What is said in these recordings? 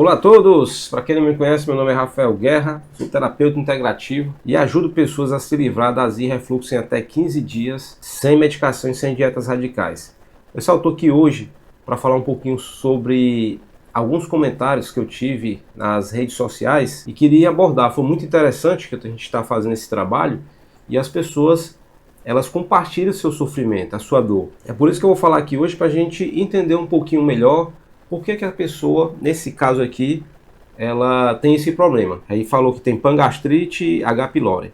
Olá a todos! Para quem não me conhece, meu nome é Rafael Guerra, sou terapeuta integrativo e ajudo pessoas a se livrar da azia e refluxo em até 15 dias, sem medicação e sem dietas radicais. Pessoal, estou aqui hoje para falar um pouquinho sobre alguns comentários que eu tive nas redes sociais e queria abordar. Foi muito interessante que a gente está fazendo esse trabalho e as pessoas elas compartilham o seu sofrimento, a sua dor. É por isso que eu vou falar aqui hoje para a gente entender um pouquinho melhor por que a pessoa, nesse caso aqui, ela tem esse problema. Aí falou que tem pangastrite e H. pylori.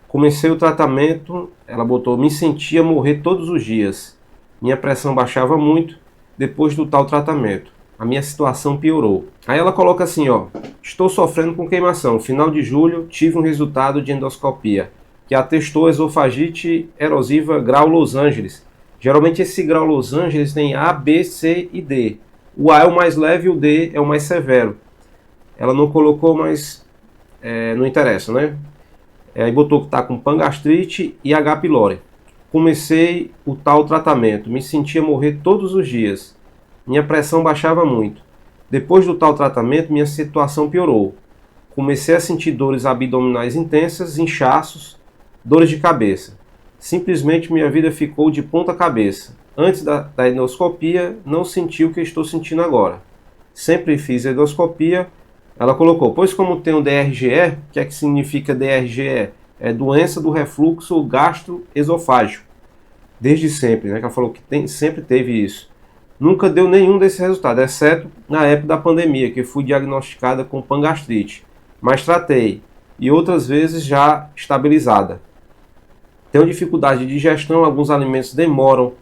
Comecei o tratamento, ela botou, me sentia morrer todos os dias. Minha pressão baixava muito depois do tal tratamento. A minha situação piorou. Aí ela coloca assim, ó, estou sofrendo com queimação. Final de julho tive um resultado de endoscopia que atestou esofagite erosiva grau Los Angeles. Geralmente esse grau Los Angeles tem A, B, C e D. O A é o mais leve e o D é o mais severo. Ela não colocou, mas não interessa, né? Aí botou que está com pangastrite e H. pylori. Comecei o tal tratamento. Me sentia morrer todos os dias. Minha pressão baixava muito. Depois do tal tratamento, minha situação piorou. Comecei a sentir dores abdominais intensas, inchaços, dores de cabeça. Simplesmente minha vida ficou de ponta cabeça. Antes da endoscopia, não senti o que estou sentindo agora. Sempre fiz a endoscopia. Ela colocou, pois como tem o DRGE, o que é que significa DRGE? É doença do refluxo gastroesofágico. Desde sempre, né? Que ela falou que sempre teve isso. Nunca deu nenhum desses resultados, exceto na época da pandemia, que fui diagnosticada com pangastrite. Mas tratei, e outras vezes já estabilizada. Tenho dificuldade de digestão, alguns alimentos demoram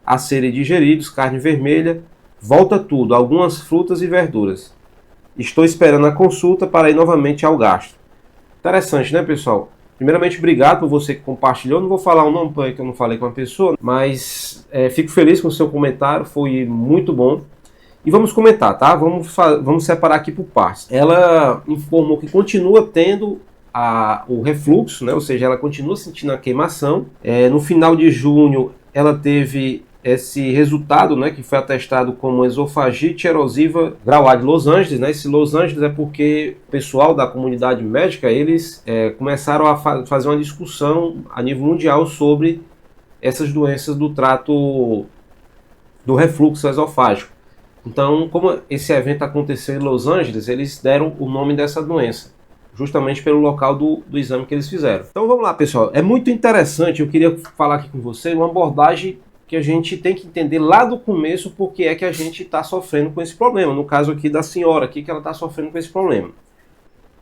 a serem digeridos, carne vermelha, volta tudo, algumas frutas e verduras. Estou esperando a consulta para ir novamente ao gastro. Interessante, né, pessoal? Primeiramente, obrigado por você que compartilhou. Não vou falar o nome porque eu não falei com a pessoa, mas fico feliz com o seu comentário, foi muito bom. E vamos comentar, tá? Vamos separar aqui por partes. Ela informou que continua tendo o refluxo, né? Ou seja, ela continua sentindo a queimação. No final de junho, ela teve esse resultado, né, que foi atestado como esofagite erosiva grau A de Los Angeles, né? Esse Los Angeles é porque o pessoal da comunidade médica, eles começaram a fazer uma discussão a nível mundial sobre essas doenças do trato do refluxo esofágico. Então, como esse evento aconteceu em Los Angeles, eles deram o nome dessa doença, justamente pelo local do exame que eles fizeram. Então vamos lá, pessoal. É muito interessante, eu queria falar aqui com você uma abordagem que a gente tem que entender lá do começo porque é que a gente está sofrendo com esse problema. No caso aqui da senhora aqui, que ela está sofrendo com esse problema.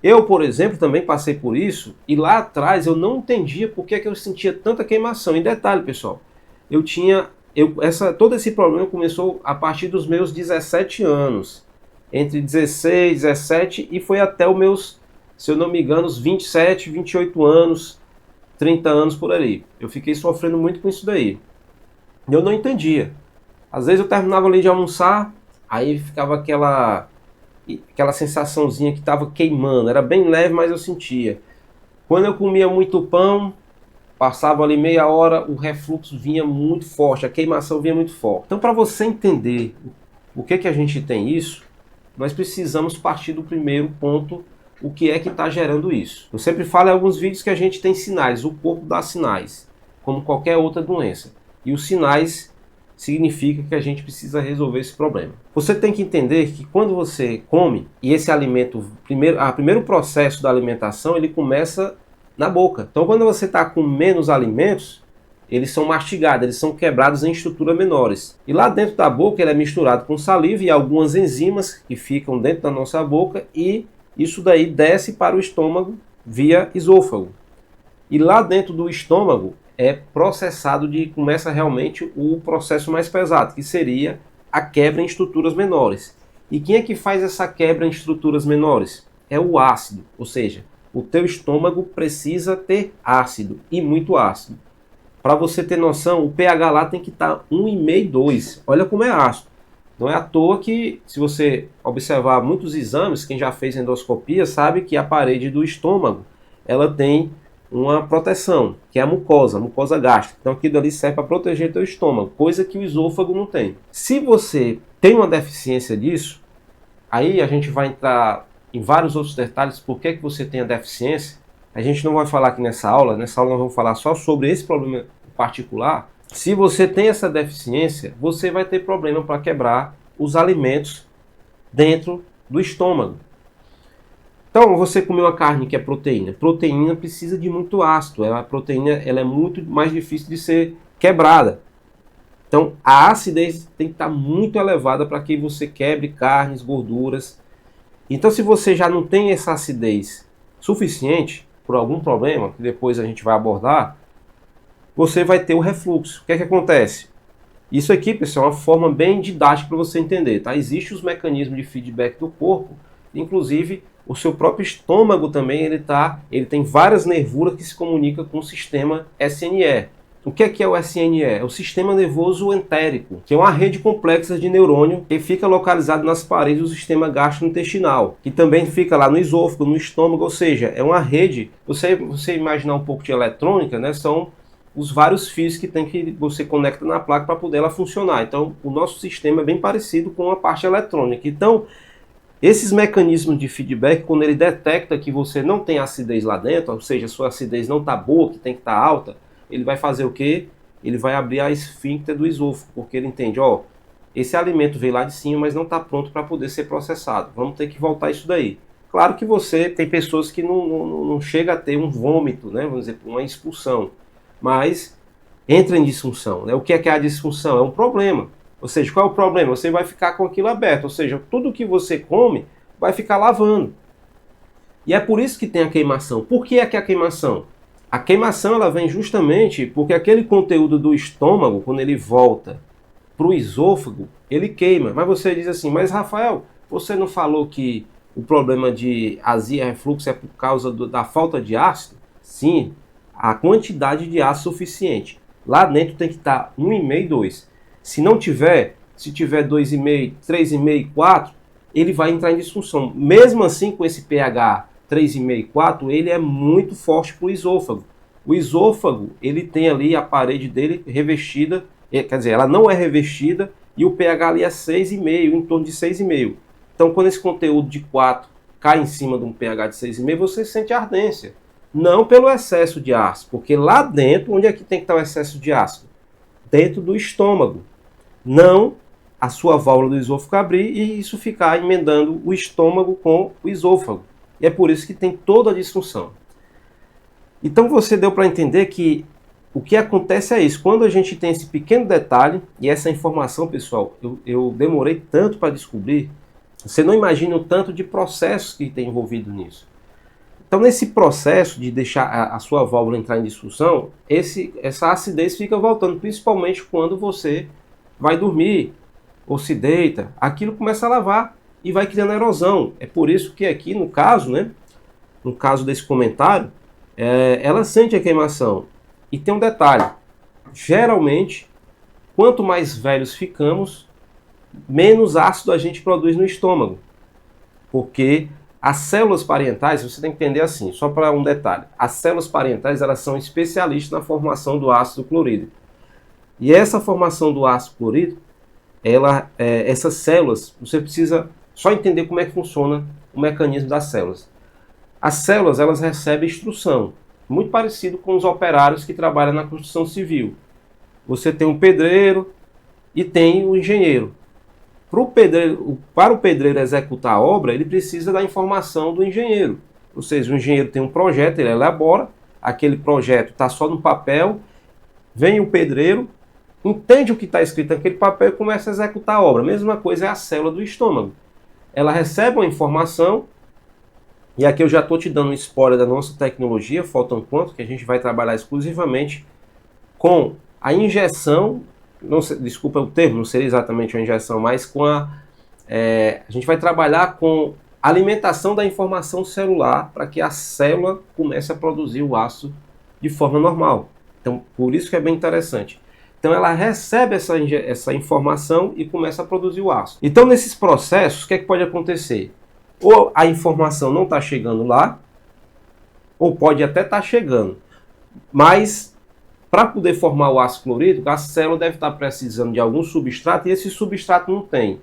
Eu, por exemplo, também passei por isso e lá atrás eu não entendia por que eu sentia tanta queimação. Em detalhe, pessoal, todo esse problema começou a partir dos meus 17 anos. Entre 16, 17 e foi até os meus, se eu não me engano, os 27, 28 anos, 30 anos por ali. Eu fiquei sofrendo muito com isso daí. Eu não entendia. Às vezes eu terminava ali de almoçar, aí ficava aquela sensaçãozinha que estava queimando. Era bem leve, mas eu sentia. Quando eu comia muito pão, passava ali meia hora, o refluxo vinha muito forte, a queimação vinha muito forte. Então, para você entender o que a gente tem isso, nós precisamos partir do primeiro ponto, o que é que está gerando isso. Eu sempre falo em alguns vídeos que a gente tem sinais, o corpo dá sinais, como qualquer outra doença. E os sinais significam que a gente precisa resolver esse problema. Você tem que entender que quando você come, e esse alimento, o primeiro processo da alimentação, ele começa na boca. Então, quando você está com menos alimentos, eles são mastigados, eles são quebrados em estruturas menores. E lá dentro da boca, ele é misturado com saliva e algumas enzimas que ficam dentro da nossa boca e isso daí desce para o estômago via esôfago. E lá dentro do estômago é processado começa realmente o processo mais pesado, que seria a quebra em estruturas menores. E quem é que faz essa quebra em estruturas menores? É o ácido, ou seja, o teu estômago precisa ter ácido, e muito ácido. Para você ter noção, o pH lá tem que estar 1,5, 2. Olha como é ácido. Não é à toa que, se você observar muitos exames, quem já fez endoscopia sabe que a parede do estômago, ela tem uma proteção, que é a mucosa gástrica. Então aquilo ali serve para proteger o teu estômago, coisa que o esôfago não tem. Se você tem uma deficiência disso, Aí a gente vai entrar em vários outros detalhes, por que você tem a deficiência. A gente não vai falar aqui nessa aula nós vamos falar só sobre esse problema particular. Se você tem essa deficiência, você vai ter problema para quebrar os alimentos dentro do estômago. Então, você comeu uma carne que é proteína. Proteína precisa de muito ácido. A proteína ela é muito mais difícil de ser quebrada. Então, a acidez tem que estar muito elevada para que você quebre carnes, gorduras. Então, se você já não tem essa acidez suficiente, por algum problema, que depois a gente vai abordar, você vai ter o refluxo. O que é que acontece? Isso aqui, pessoal, é uma forma bem didática para você entender, tá? Existem os mecanismos de feedback do corpo, inclusive o seu próprio estômago também, ele tem várias nervuras que se comunicam com o sistema SNE. O que é o SNE? É o sistema nervoso entérico, que é uma rede complexa de neurônio que fica localizado nas paredes do sistema gastrointestinal, que também fica lá no esôfago, no estômago, ou seja, é uma rede. Você imaginar um pouco de eletrônica, né? São os vários fios que você conecta na placa para poder ela funcionar. Então, o nosso sistema é bem parecido com a parte eletrônica. Então, esses mecanismos de feedback, quando ele detecta que você não tem acidez lá dentro, ou seja, a sua acidez não está boa, que tem que estar alta, ele vai fazer o quê? Ele vai abrir a esfíncter do esôfago, porque ele entende, ó, esse alimento veio lá de cima, mas não está pronto para poder ser processado. Vamos ter que voltar isso daí. Claro que tem pessoas que não chega a ter um vômito, né? Vamos dizer, uma expulsão, mas entra em disfunção, né? O que é a disfunção? É um problema. Ou seja, qual é o problema? Você vai ficar com aquilo aberto, ou seja, tudo que você come vai ficar lavando. E é por isso que tem a queimação. Por que é a queimação? A queimação ela vem justamente porque aquele conteúdo do estômago, quando ele volta para o esôfago, ele queima. Mas você diz assim, mas Rafael, você não falou que o problema de azia e refluxo é por causa da falta de ácido? Sim, a quantidade de ácido suficiente. Lá dentro tem que estar 1,5, 2. Se não tiver, se tiver 2,5, 3,5, 4, ele vai entrar em disfunção. Mesmo assim, com esse pH 3,5, 4, ele é muito forte para o esôfago. O esôfago, ele tem ali a parede dele revestida, quer dizer, ela não é revestida e o pH ali é 6,5, em torno de 6,5. Então, quando esse conteúdo de 4 cai em cima de um pH de 6,5, você sente ardência. Não pelo excesso de ácido, porque lá dentro, onde é que tem que estar o excesso de ácido? Dentro do estômago. Não a sua válvula do esôfago abrir e isso ficar emendando o estômago com o esôfago. E é por isso que tem toda a disfunção. Então você deu para entender que o que acontece é isso. Quando a gente tem esse pequeno detalhe, e essa informação, pessoal, eu demorei tanto para descobrir, você não imagina o tanto de processos que tem envolvido nisso. Então, nesse processo de deixar a sua válvula entrar em disfunção, essa acidez fica voltando, principalmente quando você vai dormir ou se deita, aquilo começa a lavar e vai criando erosão. É por isso que aqui no caso, né, no caso desse comentário, ela sente a queimação. E tem um detalhe, geralmente, quanto mais velhos ficamos, menos ácido a gente produz no estômago. Porque as células parietais, você tem que entender assim, só para um detalhe, as células parietais elas são especialistas na formação do ácido clorídrico. E essa formação do ácido clorídrico, essas células, você precisa só entender como é que funciona o mecanismo das células. As células elas recebem instrução, muito parecido com os operários que trabalham na construção civil. Você tem um pedreiro e tem o engenheiro. Para o pedreiro executar a obra, ele precisa da informação do engenheiro. Ou seja, o engenheiro tem um projeto, ele elabora, aquele projeto está só no papel, vem o pedreiro, entende o que está escrito naquele papel e começa a executar a obra. A mesma coisa é a célula do estômago. Ela recebe uma informação, e aqui eu já estou te dando um spoiler da nossa tecnologia, Photon Quantum, que a gente vai trabalhar exclusivamente com a injeção, desculpa o termo, não seria exatamente uma injeção, mas com a gente vai trabalhar com a alimentação da informação celular para que a célula comece a produzir o ácido de forma normal. Então, por isso que é bem interessante. Então, ela recebe essa informação e começa a produzir o ácido. Então, nesses processos, o que é que pode acontecer? Ou a informação não está chegando lá, ou pode até estar chegando, mas para poder formar o ácido clorídrico, a célula deve estar precisando de algum substrato e esse substrato não tem.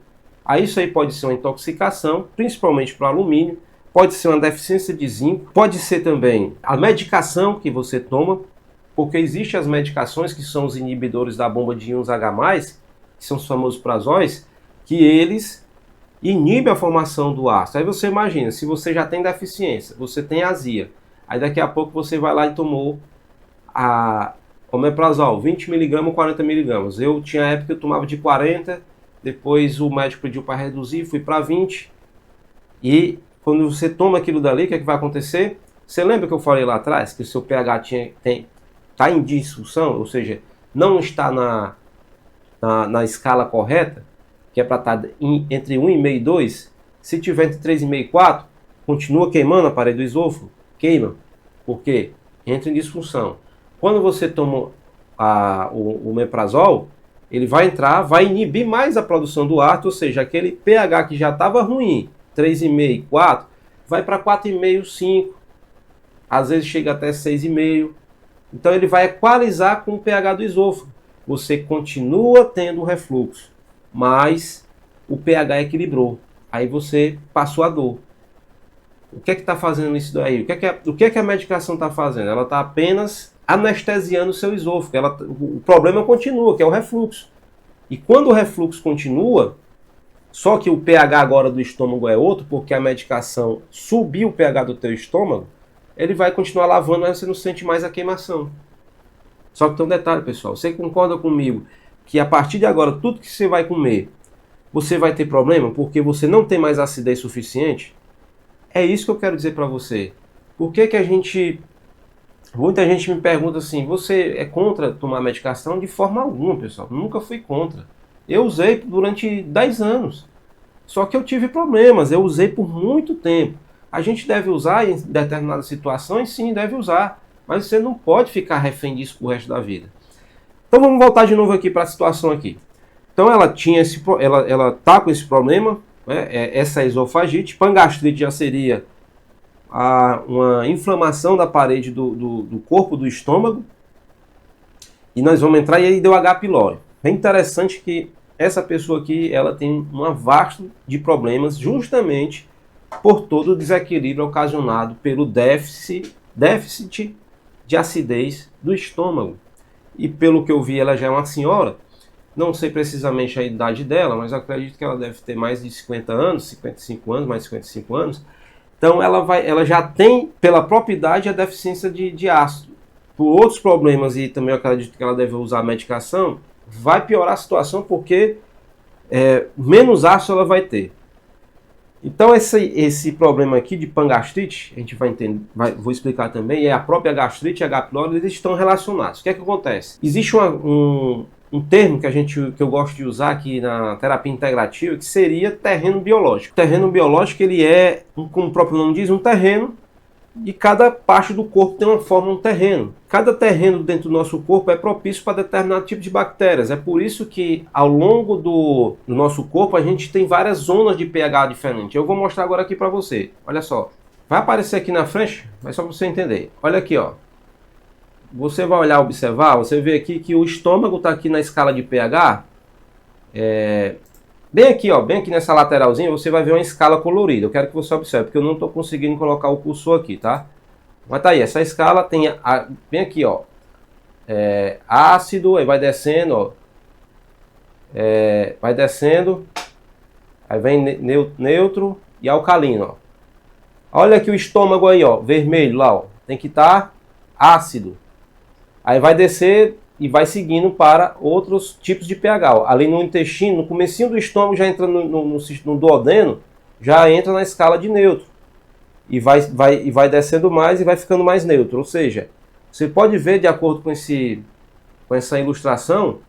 Aí isso aí pode ser uma intoxicação, principalmente para alumínio, pode ser uma deficiência de zinco, pode ser também a medicação que você toma, porque existem as medicações que são os inibidores da bomba de íons H+, que são os famosos prazóis, que eles inibem a formação do ácido. Aí você imagina, se você já tem deficiência, você tem azia, aí daqui a pouco você vai lá e tomou a omeprazol, 20 mg, 40 mg. Eu tinha época que eu tomava de 40, depois o médico pediu para reduzir, fui para 20. E quando você toma aquilo dali, o que é que vai acontecer? Você lembra que eu falei lá atrás que o seu pH está em disfunção, ou seja, não está na escala correta, que é para estar entre 1,5 e 2. Se tiver entre 3,5 e 4, continua queimando a parede do esôfago, queima. Por quê? Entra em disfunção. Quando você toma o omeprazol, ele vai entrar, vai inibir mais a produção do ácido, ou seja, aquele pH que já estava ruim, 3,5, 4, vai para 4,5, 5, às vezes chega até 6,5. Então ele vai equalizar com o pH do esôfago. Você continua tendo refluxo, mas o pH equilibrou. Aí você passou a dor. O que é que está fazendo isso daí? O que é que a medicação está fazendo? Ela está apenas anestesiando o seu esôfago. O problema continua, que é o refluxo. E quando o refluxo continua, só que o pH agora do estômago é outro, porque a medicação subiu o pH do teu estômago, ele vai continuar lavando, mas você não sente mais a queimação. Só que tem um detalhe, pessoal. Você concorda comigo que a partir de agora, tudo que você vai comer, você vai ter problema porque você não tem mais acidez suficiente? É isso que eu quero dizer para você. Por que que muita gente me pergunta assim, você é contra tomar medicação? De forma alguma, pessoal. Nunca fui contra. Eu usei durante 10 anos. Só que eu tive problemas. Eu usei por muito tempo. A gente deve usar em determinadas situações? Sim, deve usar. Mas você não pode ficar refém disso pro resto da vida. Então vamos voltar de novo aqui para a situação aqui. Então ela tá com esse problema, né? Essa esofagite. Pangastrite já seria uma inflamação da parede do corpo do estômago. E nós vamos entrar, e aí deu H. pylori. É interessante que essa pessoa aqui, ela tem uma vasta de problemas justamente por todo o desequilíbrio ocasionado pelo déficit de acidez do estômago. E pelo que eu vi, ela já é uma senhora. Não sei precisamente a idade dela, mas acredito que ela deve ter mais de 50 anos, 55 anos, mais de 55 anos. Então ela já tem, pela própria idade, a deficiência de ácido. Por outros problemas, e também eu acredito que ela deve usar medicação, vai piorar a situação porque menos ácido ela vai ter. Então esse problema aqui de pangastrite, a gente vai entender, vou explicar também, é a própria gastrite e a H. pylori, eles estão relacionados. O que é que acontece? Existe um termo que eu gosto de usar aqui na terapia integrativa, que seria terreno biológico. O terreno biológico, ele é, como o próprio nome diz, um terreno, e cada parte do corpo tem uma forma, um terreno. Cada terreno dentro do nosso corpo é propício para determinado tipo de bactérias. É por isso que ao longo do nosso corpo a gente tem várias zonas de pH diferentes. Eu vou mostrar agora aqui para você. Olha só. Vai aparecer aqui na frente, mas só para você entender. Olha aqui, ó. Você vai olhar, observar, você vê aqui que o estômago está aqui na escala de pH. Bem aqui, ó, bem aqui nessa lateralzinha, você vai ver uma escala colorida. Eu quero que você observe, porque eu não estou conseguindo colocar o cursor aqui, tá? Mas tá aí, essa escala tem bem aqui, ó, ácido, aí vai descendo, ó, vai descendo, aí vem neutro e alcalino, ó. Olha aqui o estômago aí, ó, vermelho lá, ó, tem que estar ácido. Aí vai descer e vai seguindo para outros tipos de pH. Ó. Ali no intestino, no comecinho do estômago, já entra no duodeno, já entra na escala de neutro. E vai descendo mais e vai ficando mais neutro. Ou seja, você pode ver, de acordo com essa ilustração,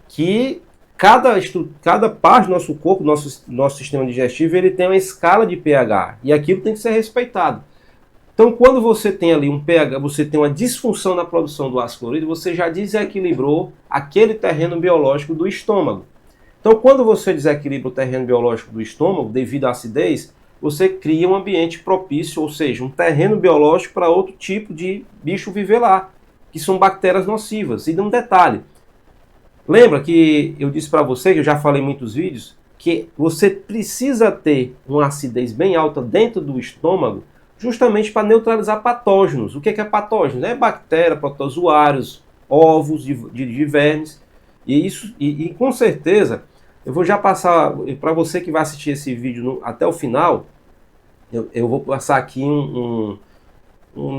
que cada parte do nosso corpo, nosso sistema digestivo, ele tem uma escala de pH. E aquilo tem que ser respeitado. Então, quando você tem ali um pH, você tem uma disfunção na produção do ácido clorídrico, você já desequilibrou aquele terreno biológico do estômago. Então, quando você desequilibra o terreno biológico do estômago, devido à acidez, você cria um ambiente propício, ou seja, um terreno biológico para outro tipo de bicho viver lá, que são bactérias nocivas. E um detalhe, lembra que eu disse para você, que eu já falei em muitos vídeos, que você precisa ter uma acidez bem alta dentro do estômago, justamente para neutralizar patógenos. O que é patógeno? É bactéria, protozoários, ovos de vermes. E com certeza, eu vou já passar, para você que vai assistir esse vídeo até o final, eu vou passar aqui um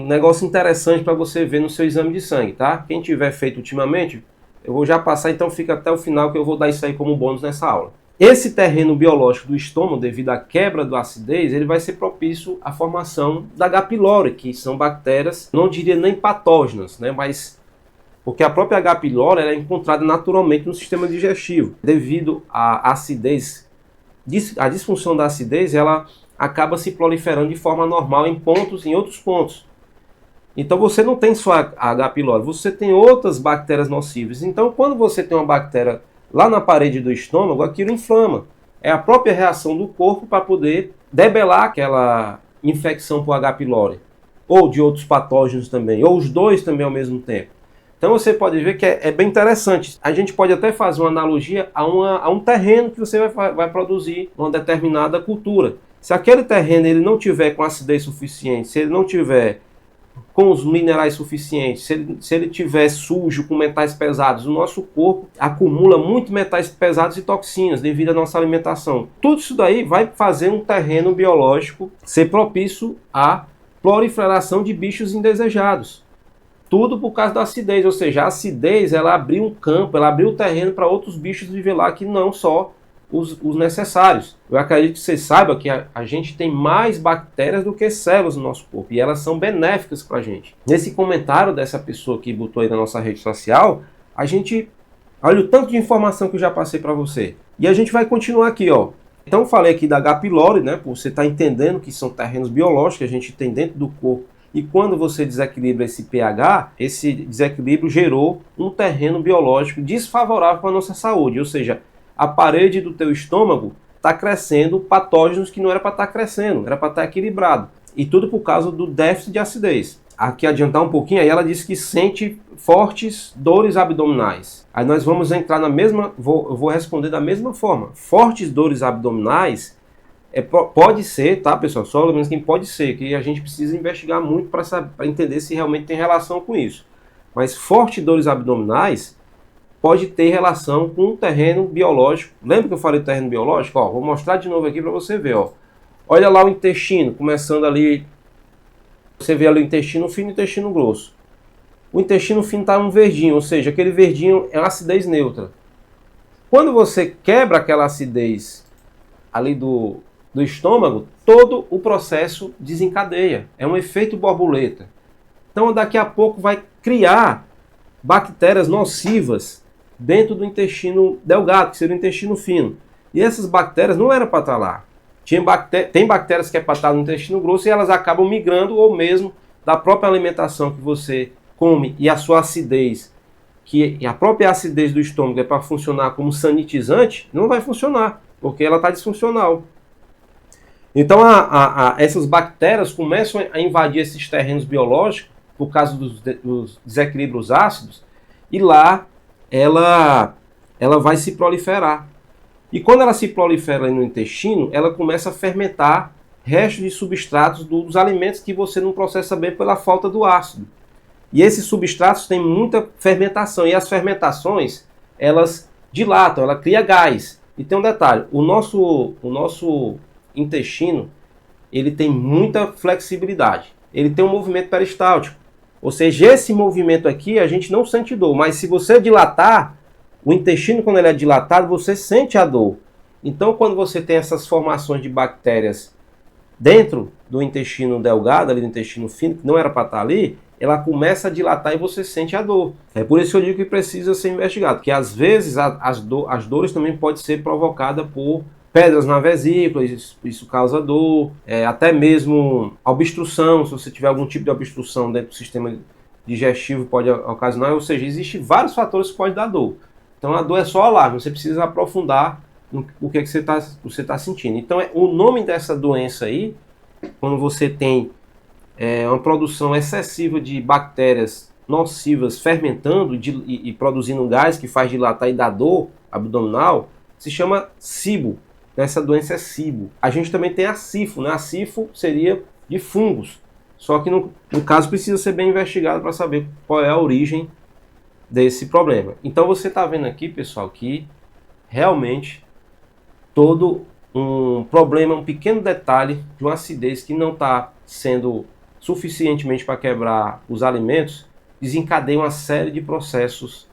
negócio interessante para você ver no seu exame de sangue, tá? Quem tiver feito ultimamente, eu vou já passar, então fica até o final que eu vou dar isso aí como bônus nessa aula. Esse terreno biológico do estômago, devido à quebra da acidez, ele vai ser propício à formação da H. pylori, que são bactérias, não diria nem patógenas, né, mas porque a própria H. pylori ela é encontrada naturalmente no sistema digestivo. Devido à acidez, a disfunção da acidez, ela acaba se proliferando de forma normal em outros pontos. Então você não tem só a H. pylori, você tem outras bactérias nocivas. Então quando você tem uma bactéria lá na parede do estômago, aquilo inflama. É a própria reação do corpo para poder debelar aquela infecção por H. pylori. Ou de outros patógenos também, ou os dois também ao mesmo tempo. Então você pode ver que é bem interessante. A gente pode até fazer uma analogia a um terreno que você vai produzir uma determinada cultura. Se aquele terreno ele não tiver com acidez suficiente, se ele não tiver com os minerais suficientes, se ele tiver sujo com metais pesados, o nosso corpo acumula muito metais pesados e toxinas devido à nossa alimentação. Tudo isso daí vai fazer um terreno biológico ser propício à proliferação de bichos indesejados. Tudo por causa da acidez, ou seja, a acidez ela abriu um campo, ela abriu o terreno para outros bichos viver lá que não só os necessários. Eu acredito que você saiba que a gente tem mais bactérias do que células no nosso corpo e elas são benéficas para a gente. Nesse comentário dessa pessoa que botou aí na nossa rede social, a gente olha o tanto de informação que eu já passei para você. E a gente vai continuar aqui, ó. Então eu falei aqui da H. pylori, né? Por você estar entendendo que são terrenos biológicos que a gente tem dentro do corpo. E quando você desequilibra esse pH, esse desequilíbrio gerou um terreno biológico desfavorável para a nossa saúde, ou seja, a parede do teu estômago está crescendo patógenos que não era para estar crescendo, era para estar equilibrado. E tudo por causa do déficit de acidez. Aqui adiantar um pouquinho, aí ela disse que sente fortes dores abdominais. Aí nós vamos entrar na mesma, eu vou responder da mesma forma. Fortes dores abdominais pode ser, tá pessoal? Só pelo menos quem pode ser, que a gente precisa investigar muito para entender se realmente tem relação com isso. Mas fortes dores abdominais pode ter relação com o terreno biológico. Lembra que eu falei do terreno biológico? Ó, vou mostrar de novo aqui para você ver. Ó. Olha lá o intestino, começando ali. Você vê ali o intestino fino e o intestino grosso. O intestino fino está um verdinho, ou seja, aquele verdinho é uma acidez neutra. Quando você quebra aquela acidez ali do estômago, todo o processo desencadeia. É um efeito borboleta. Então daqui a pouco vai criar bactérias nocivas dentro do intestino delgado, que seria o intestino fino. E essas bactérias não eram para estar lá. Tem bactérias que é para estar no intestino grosso e elas acabam migrando, ou mesmo da própria alimentação que você come e a sua acidez, que a própria acidez do estômago é para funcionar como sanitizante, não vai funcionar, porque ela está disfuncional. Então essas bactérias começam a invadir esses terrenos biológicos por causa dos desequilíbrios ácidos, e lá ela vai se proliferar. E quando ela se prolifera no intestino, ela começa a fermentar restos de substratos dos alimentos que você não processa bem pela falta do ácido. E esses substratos têm muita fermentação, e as fermentações, elas dilatam, ela cria gás. E tem um detalhe, o nosso intestino, ele tem muita flexibilidade. Ele tem um movimento peristáltico. Ou seja, esse movimento aqui a gente não sente dor, mas se você dilatar, o intestino quando ele é dilatado, você sente a dor. Então quando você tem essas formações de bactérias dentro do intestino delgado, ali do intestino fino, que não era para estar ali, ela começa a dilatar e você sente a dor. É por isso que eu digo que precisa ser investigado, porque às vezes as dores também podem ser provocadas por pedras na vesícula, isso causa dor, até mesmo obstrução, se você tiver algum tipo de obstrução dentro do sistema digestivo pode ocasionar, ou seja, existem vários fatores que podem dar dor. Então a dor é só alarme, você precisa aprofundar o que você tá sentindo. Então o nome dessa doença aí, quando você tem uma produção excessiva de bactérias nocivas fermentando e produzindo gás que faz dilatar e dar dor abdominal, se chama SIBO. Essa doença é SIBO. A gente também tem a SIFO, né? A SIFO seria de fungos. Só que no caso precisa ser bem investigado para saber qual é a origem desse problema. Então você está vendo aqui, pessoal, que realmente todo um problema, um pequeno detalhe de uma acidez que não está sendo suficientemente para quebrar os alimentos, desencadeia uma série de processos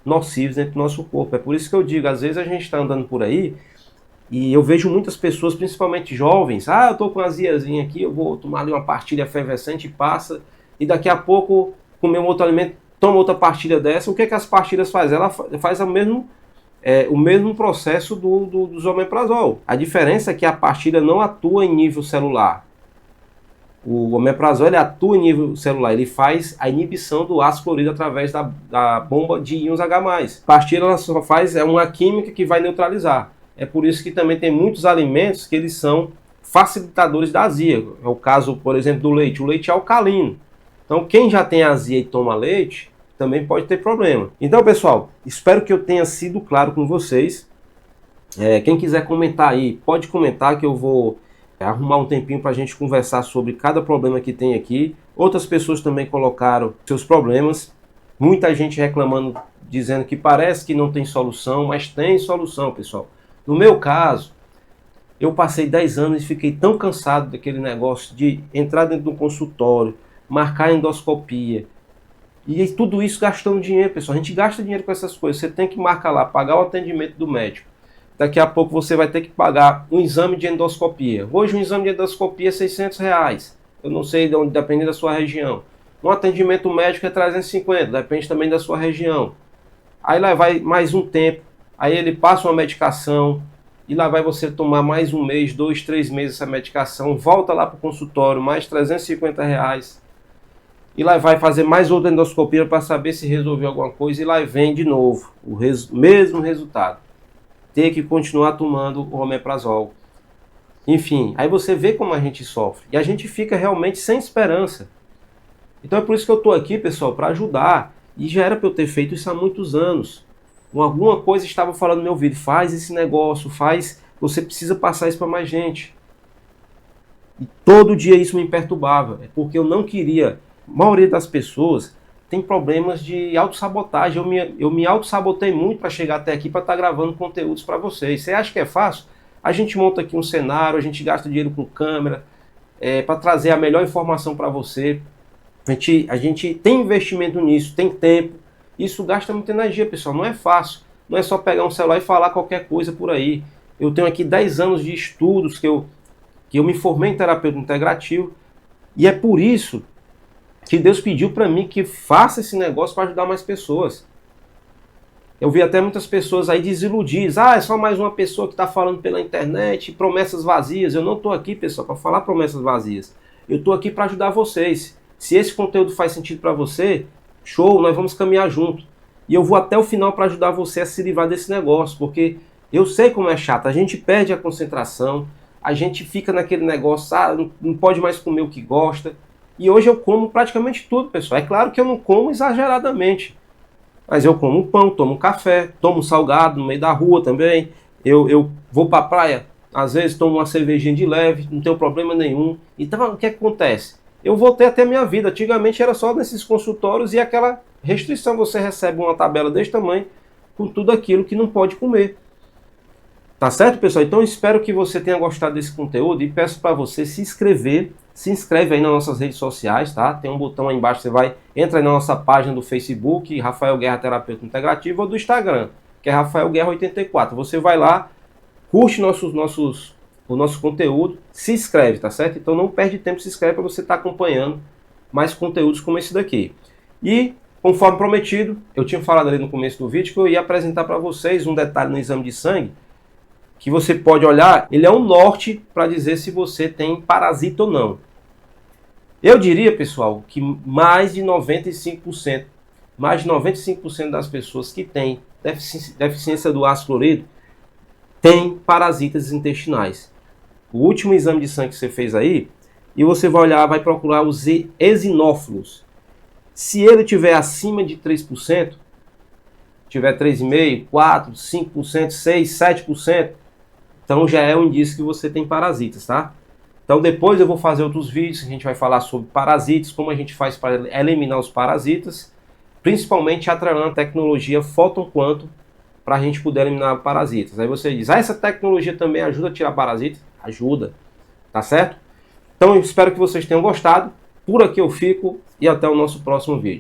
nocivos dentro do nosso corpo. É por isso que eu digo, às vezes a gente está andando por aí e eu vejo muitas pessoas, principalmente jovens, eu estou com uma aziazinha aqui, eu vou tomar ali uma pastilha efervescente e passa, e daqui a pouco comer um outro alimento, toma outra pastilha dessa. O que as pastilhas fazem? Ela faz o mesmo processo dos omeprazol. A diferença é que a pastilha não atua em nível celular. O omeprazol ele atua em nível celular, ele faz a inibição do ácido clorídrico através da bomba de íons H+. A pastilha ela só faz uma química que vai neutralizar. É por isso que também tem muitos alimentos que eles são facilitadores da azia. É o caso, por exemplo, do leite. O leite é alcalino. Então, quem já tem azia e toma leite, também pode ter problema. Então, pessoal, espero que eu tenha sido claro com vocês. Quem quiser comentar aí, pode comentar que eu vou arrumar um tempinho para a gente conversar sobre cada problema que tem aqui. Outras pessoas também colocaram seus problemas. Muita gente reclamando, dizendo que parece que não tem solução, mas tem solução, pessoal. No meu caso, eu passei 10 anos e fiquei tão cansado daquele negócio de entrar dentro do consultório, marcar endoscopia, e tudo isso gastando dinheiro, pessoal. A gente gasta dinheiro com essas coisas. Você tem que marcar lá, pagar o atendimento do médico. Daqui a pouco você vai ter que pagar um exame de endoscopia. Hoje um exame de endoscopia é R$600. Eu não sei de onde, depende da sua região. Um atendimento médico é 350, depende também da sua região. Aí lá vai mais um tempo. Aí ele passa uma medicação, e lá vai você tomar mais um mês, 2, 3 meses essa medicação, volta lá para o consultório, mais R$350, e lá vai fazer mais outra endoscopia para saber se resolveu alguma coisa, e lá vem de novo o mesmo resultado. Ter que continuar tomando o omeprazol. Enfim, aí você vê como a gente sofre, e a gente fica realmente sem esperança. Então é por isso que eu estou aqui, pessoal, para ajudar, e já era para eu ter feito isso há muitos anos. Alguma coisa estava falando no meu ouvido, faz esse negócio, você precisa passar isso para mais gente. E todo dia isso me perturbava, porque eu não queria. A maioria das pessoas tem problemas de autossabotagem. Eu me autossabotei muito para chegar até aqui, para estar gravando conteúdos para vocês. Você acha que é fácil? A gente monta aqui um cenário, a gente gasta dinheiro com câmera, para trazer a melhor informação para você. A gente tem investimento nisso, tem tempo. Isso gasta muita energia, pessoal, não é fácil. Não é só pegar um celular e falar qualquer coisa por aí. Eu tenho aqui 10 anos de estudos que eu me formei em terapeuta integrativo. E é por isso que Deus pediu para mim que faça esse negócio para ajudar mais pessoas. Eu vi até muitas pessoas aí desiludidas. É só mais uma pessoa que está falando pela internet, promessas vazias. Eu não estou aqui, pessoal, para falar promessas vazias. Eu estou aqui para ajudar vocês. Se esse conteúdo faz sentido para você, show, nós vamos caminhar junto. E eu vou até o final para ajudar você a se livrar desse negócio, porque eu sei como é chato. A gente perde a concentração, a gente fica naquele negócio, não pode mais comer o que gosta. E hoje eu como praticamente tudo, pessoal. É claro que eu não como exageradamente, mas eu como um pão, tomo um café, tomo um salgado no meio da rua também. Eu vou para a praia, às vezes tomo uma cervejinha de leve, não tenho problema nenhum. Então o que acontece? Eu voltei até a minha vida. Antigamente era só nesses consultórios e aquela restrição. Você recebe uma tabela desse tamanho com tudo aquilo que não pode comer. Tá certo, pessoal? Então espero que você tenha gostado desse conteúdo e peço para você se inscrever. Se inscreve aí nas nossas redes sociais, tá? Tem um botão aí embaixo, entra aí na nossa página do Facebook, Rafael Guerra Terapeuta Integrativo, ou do Instagram, que é Rafael Guerra 84. Você vai lá, curte o nosso conteúdo, se inscreve, tá certo? Então não perde tempo, se inscreve para você estar acompanhando mais conteúdos como esse daqui. E, conforme prometido, eu tinha falado ali no começo do vídeo que eu ia apresentar para vocês um detalhe no exame de sangue, que você pode olhar, ele é um norte para dizer se você tem parasita ou não. Eu diria, pessoal, que mais de 95% das pessoas que têm deficiência do ácido clorídrico têm parasitas intestinais. O último exame de sangue que você fez aí, e você vai olhar, vai procurar os eosinófilos. Se ele tiver acima de 3%, tiver 3,5%, 4%, 5%, 6%, 7%, então já é um indício que você tem parasitas, tá? Então depois eu vou fazer outros vídeos, a gente vai falar sobre parasitas, como a gente faz para eliminar os parasitas, principalmente atrelando a tecnologia Photon Quantum para a gente poder eliminar parasitas. Aí você diz, essa tecnologia também ajuda a tirar parasitas? Ajuda, tá certo? Então eu espero que vocês tenham gostado, por aqui eu fico e até o nosso próximo vídeo.